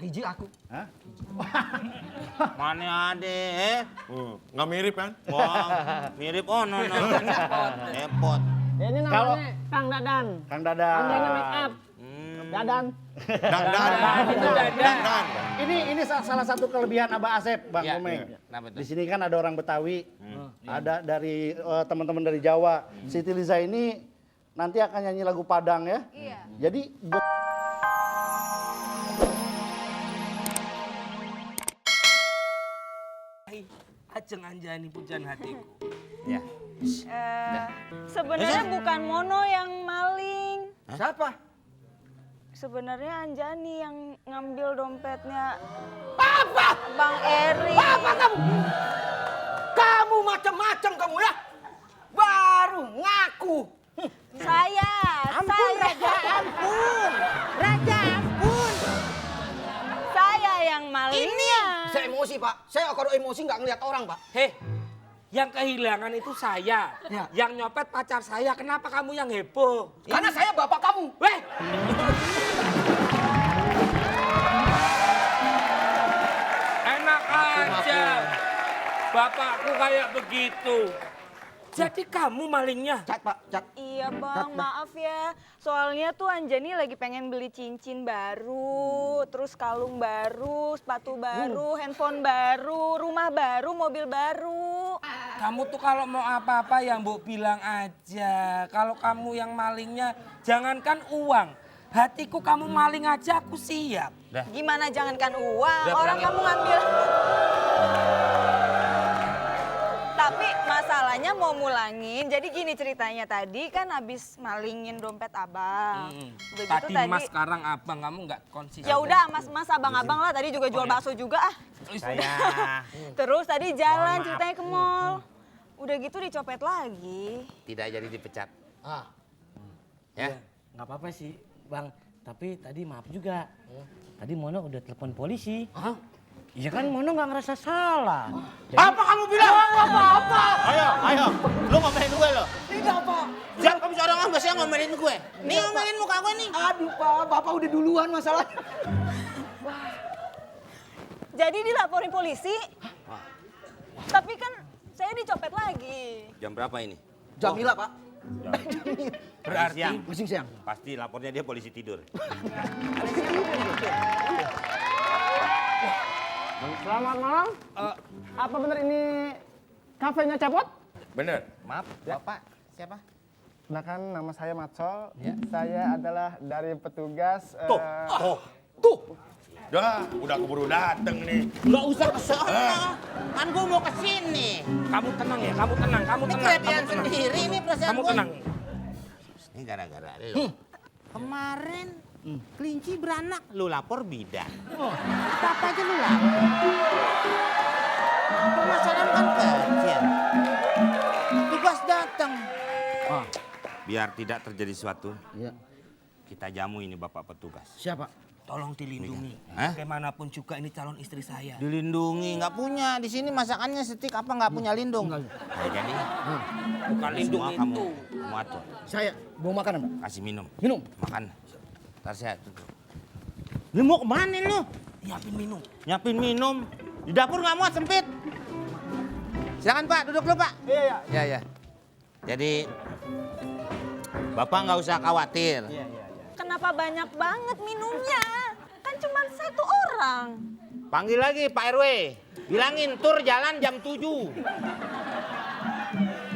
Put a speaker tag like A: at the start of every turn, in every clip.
A: hiji aku.
B: Hah?
C: Mana ada
D: Nggak mirip kan?
C: Wah, mirip no. Repot.
E: Ini
B: Kalau-
E: namanya Kang Dadan.
B: Kang Dadan.
E: Anjani make up. Dadan.
D: Dan.
B: Ini salah satu kelebihan Abah Asep, Bang
C: Iya,
B: Komeng.
C: iya. Kenapa tuh?
B: Di sini kan ada orang Betawi, ada dari teman-teman dari Jawa. Siti Liza ini nanti akan nyanyi lagu Padang ya.
F: Iya.
B: Jadi
A: Ajeng Anjani pujian hatiku.
C: Ya.
F: Sebenarnya bukan Mono yang maling.
A: Siapa?
F: Sebenarnya Anjani yang ngambil dompetnya
A: Apa?
F: Bang Eri.
A: Apa kamu? Kamu macam-macam kamu ya. Baru ngaku.
F: Saya. Saya yang malingnya.
A: Saya emosi Pak. Saya kalau emosi nggak ngelihat orang Pak.
G: Heh, yang kehilangan itu saya.
A: Ya.
G: Yang nyopet pacar saya. Kenapa kamu yang heboh?
A: Karena saya bapak kamu.
G: Weh! Enak aja. Bapakku kayak begitu. Jadi kamu malingnya?
A: Cat Pak, cat.
F: Iya Bang, maaf ya. Soalnya tuh Anjani lagi pengen beli cincin baru, terus kalung baru, sepatu baru, handphone baru, rumah baru, mobil baru.
G: Kamu tuh kalau mau apa-apa ya Mbok bilang aja. Kalau kamu yang malingnya, jangankan uang. Hatiku kamu maling aja aku siap.
F: Gimana jangankan uang,
C: Udah,
F: orang
C: pulangin.
F: kamu ngambil. Tapi masalahnya mau mulangin, jadi gini ceritanya tadi kan habis malingin dompet abang. Udah gitu
G: Tadi mas, sekarang abang, kamu nggak konsisten.
F: Ya udah mas abang-abang lah, tadi juga jual bakso juga ah.
C: Saya.
F: Terus tadi jalan ceritanya ke mall. Udah gitu dicopet lagi.
C: Tidak jadi dipecat.
A: Ah.
C: Ya.
H: Nggak apa-apa sih, Bang. Tapi tadi maaf juga. Tadi Mono udah telepon polisi. Iya kan Mono nggak ngerasa salah.
C: Apa kamu bilang? Apa? Ayo. Lu ngomelin gue lo.
A: Tidak Pak.
C: Jangan kamu seorang orang biasanya ngomelin gue. Nih ngomelin muka gue nih.
A: Aduh Pak, Bapak udah duluan masalahnya.
F: Jadi dilaporin polisi. Tapi kan saya dicopet lagi.
C: Jam berapa ini?
A: Jamila Pak.
C: Berarti siang.
A: Pusing siang.
C: Pasti lapornya dia polisi tidur.
E: Selamat malam. Apa benar ini kafenya Capot?
D: Bener.
C: Maaf, Bapak. Siapa?
E: Kenalkan nama saya Matsol. Saya adalah dari petugas.
D: Udah keburu dateng nih.
C: Gak usah ke sana. Kan gue mau ke sini.
G: Kamu tenang ya, kamu tenang.
C: Ini kelebihan sendiri ini perasaan
G: Kamu
C: gue.
G: tenang.
C: Ini gara-gara lu. Kemarin kelinci beranak, lu lapor bidan. Apa aja lu lapor. Permasalahan kan kecil. Tugas datang. Biar tidak terjadi sesuatu,
A: Iya.
C: kita jamu ini Bapak petugas.
A: Siapa?
G: Tolong dilindungi.
C: Hah?
G: Bagaimanapun juga ini calon istri saya.
C: Dilindungi, nggak punya. Di sini masakannya setik apa nggak punya lindung. Jadi,
G: Bukan lindung
C: semua
G: itu.
C: kamu atur.
A: Saya mau makanan Pak.
C: Kasih minum.
A: Minum.
C: Makan. Ntar saya tutup. Lu mau kemana lu?
G: Nyiapin minum.
C: Nyapin minum. Di dapur nggak muat, sempit. Silakan Pak, duduk dulu Pak.
E: Iya.
C: Ya. Jadi, Bapak nggak usah khawatir.
F: Kenapa banyak banget minumnya? Kan cuma satu orang.
C: Panggil lagi Pak RW. Bilangin tur jalan jam 7.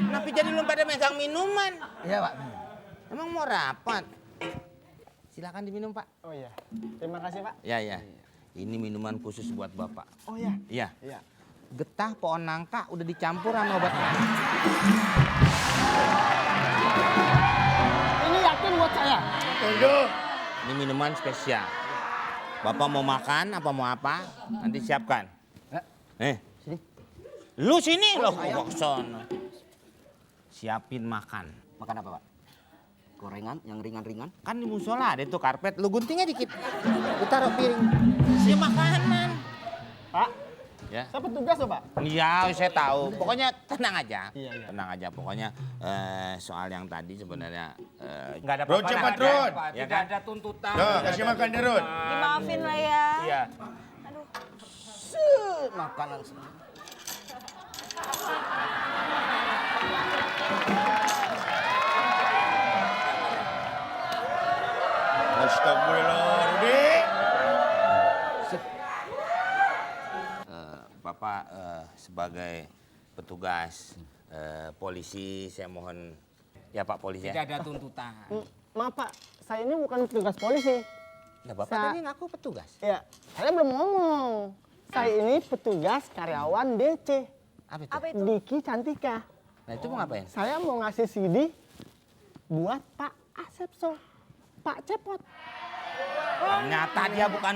C: Kenapa jadi lu pada megang minuman?
A: Iya Pak.
C: Emang mau rapat? Silakan diminum Pak.
E: Oh iya. Terima kasih Pak.
C: Ya. Ini minuman khusus buat Bapak.
E: Oh iya.
C: Iya.
E: Iya.
C: Getah pohon nangka udah dicampur sama obatnya.
E: Ini yakin buat saya.
C: Ini minuman spesial. Bapak mau makan apa mau apa? Nanti siapkan.
A: Sini.
C: Lu sini loh kok sono. Siapin makan.
A: Makan apa Pak? Gorengan yang ringan-ringan.
C: Kan di musola ada tuh karpet, lu guntingnya dikit. Lu taruh piring. Si makanan.
E: Pak,
C: Ya.
E: Saya petugas loh, Pak.
C: Iya, saya tahu. Pokoknya tenang aja. Tenang aja. Pokoknya soal yang tadi sebenarnya nggak ada
D: Rod,
C: apa-apa.
D: cepat,
C: lah,
D: Rod.
C: ya
G: Tidak
C: kan?
G: ada tuntutan.
D: Tuh,
G: tidak
D: kasih
G: ada
D: makan dia, Rod.
G: tuntutan.
F: Dimaafin lah ya.
C: Iya.
A: Makanan semua.
D: Astagfirullah, Rudi.
C: Bapak sebagai petugas polisi, saya mohon ya Pak polisi
G: Tidak
C: ya.
G: ada tuntutan.
E: Maaf, Pak. Saya ini bukan petugas polisi.
C: Nah, Bapak
E: Sa-
C: tadi ngaku petugas.
E: Ya, saya belum ngomong. Saya ini petugas karyawan DC.
C: Apa itu?
F: Apa itu?
E: Diki Cantika.
C: Nah itu mau ngapain?
E: Saya mau ngasih CD buat Pak Asepso. Pak Cepot.
C: Ternyata dia bukan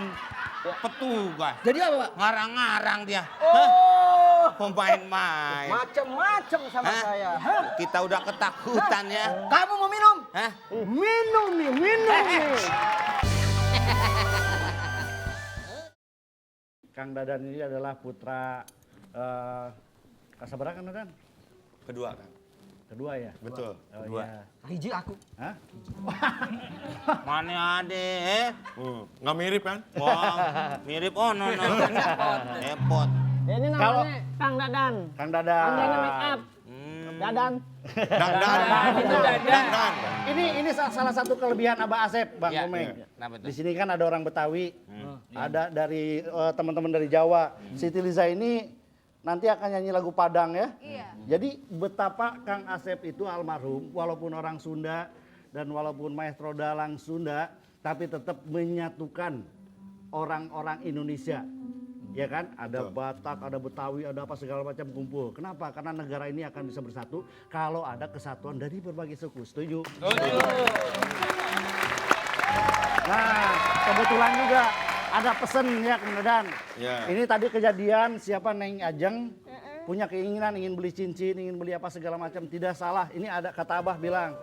C: petugas.
A: Jadi apa, Pak?
C: Ngarang-ngarang dia. Hah? Pemain-main.
A: Macem-macem sama
C: Hah?
A: saya.
C: Kita udah ketakutan ya.
A: Kamu mau minum?
C: Hah?
E: Minum nih.
B: Kang Dadan ini adalah putra kasabarang kan Dadan?
D: Kedua, Kang.
B: Kedua ya?
D: Betul.
B: Oh,
C: Kedua.
B: iya.
A: Hiji aku.
B: Hah?
C: Mana ada?
D: Nggak mirip kan?
C: Wah, mirip no. Repot.
E: Ini
B: Kalau-
E: namanya Kang Dadan.
B: Kang Dadan.
E: Angganya make up. Dadan.
D: Dan.
B: Ini salah satu kelebihan Abah Asep, Bang
C: Iya,
B: Komeng.
C: iya. Kenapa tuh?
B: Di sini kan ada orang Betawi, ada dari teman-teman dari Jawa. Siti Liza ini nanti akan nyanyi lagu Padang ya.
F: Iya.
B: Jadi betapa Kang Asep itu almarhum, walaupun orang Sunda dan walaupun maestro dalang Sunda, tapi tetap menyatukan orang-orang Indonesia. Ya kan, ada Batak, ada Betawi, ada apa segala macam kumpul. Kenapa? Karena negara ini akan bisa bersatu kalau ada kesatuan dari berbagai suku. Setuju? Nah, kebetulan juga ada pesen ya Kang Dadan.
D: Ya.
B: Ini tadi kejadian siapa Neng Ajeng punya keinginan ingin beli cincin, ingin beli apa segala macam, tidak salah. Ini ada kata Abah bilang,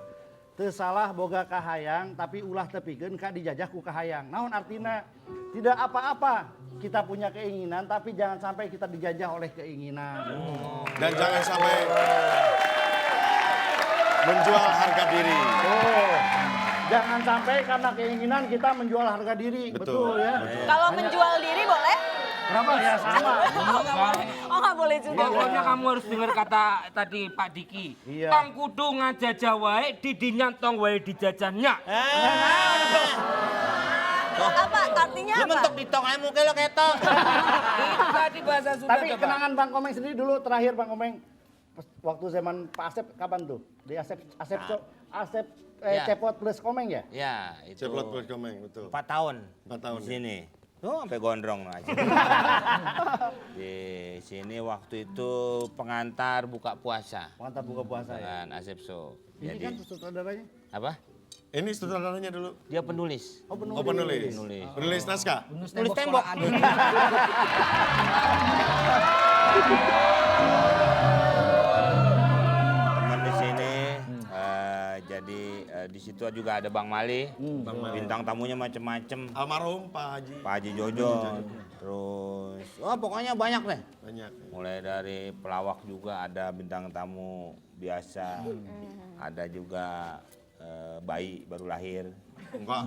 B: teu salah boga kahayang tapi ulah tepikeun ka dijajah ku kahayang. Naon artina? Tidak apa-apa kita punya keinginan tapi jangan sampai kita dijajah oleh keinginan.
D: Dan jangan sampai menjual harga diri.
B: Oh, jangan sampai karena keinginan kita menjual harga diri. Betul, ya.
F: Kalau menjual diri boleh?
B: Kenapa? Ya sama.
F: Oh nggak boleh juga.
G: Pokoknya kamu harus dengar kata tadi Pak Diki.
B: Iya.
G: Tong kudu ngajajah wae, didinya tong wae dijajannya.
F: Apa artinya
C: Lu
F: apa?
C: mentok di tong aja muka lo ketok.
G: Itu tadi bahasa Sunda
B: Tapi
G: coba.
B: kenangan Bang Komeng sendiri dulu terakhir Bang Komeng waktu zaman Pak Asep kapan tuh? Di Asep
C: Ya.
B: Cepot plus Komeng ya?
C: Ya, itu
D: Ceplot buat komeng, betul.
C: 4 tahun.
D: 4 tahun,
C: Di sini. Tuh sampai gondrong aja. Di sini waktu itu pengantar buka puasa
B: Mantap buka puasa ya.
C: dengan Asepso.
B: Ini kan sutradaranya.
C: Apa?
D: Ini sutradaranya dulu.
C: Dia penulis.
B: Oh penulis.
D: Oh, penulis.
C: Penulis.
D: Penulis naskah.
C: Tulis tembok. Teman di sini, jadi di situ juga ada Bang Mali. Bintang tamunya macem-macem.
D: Almarhum Pak Haji.
C: Pak Haji Jojo. Terus, wah pokoknya banyak deh.
D: Banyak.
C: Mulai dari pelawak juga ada bintang tamu biasa. Ada juga bayi baru lahir.
D: Enggak.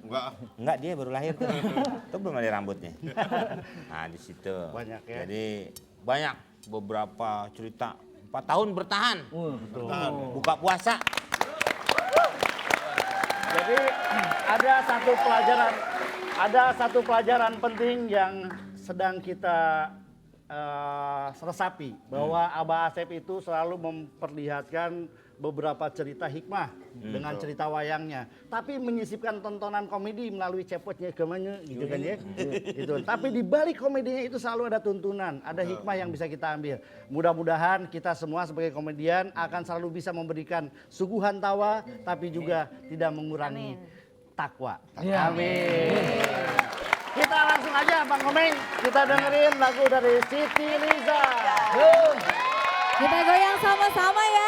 D: Enggak.
C: Enggak, dia baru lahir tuh. Tuh belum ada rambutnya. Nah, di situ.
B: Banyak ya.
C: Jadi banyak beberapa cerita 4 tahun bertahan.
D: Bertahan.
C: Buka puasa.
B: Jadi ada satu pelajaran penting yang sedang kita resapi bahwa Abah Asep itu selalu memperlihatkan beberapa cerita hikmah dengan cerita wayangnya, tapi menyisipkan tontonan komedi melalui cepotnya kemana gitu kan ya. Gitu. Tapi di balik komedinya itu selalu ada tuntunan, ada hikmah yang bisa kita ambil. Mudah-mudahan kita semua sebagai komedian akan selalu bisa memberikan suguhan tawa tapi juga tidak mengurangi takwa. Amin. Kita langsung aja Bang Komeng, kita dengerin lagu dari Siti Liza.
F: Kita goyang sama-sama ya.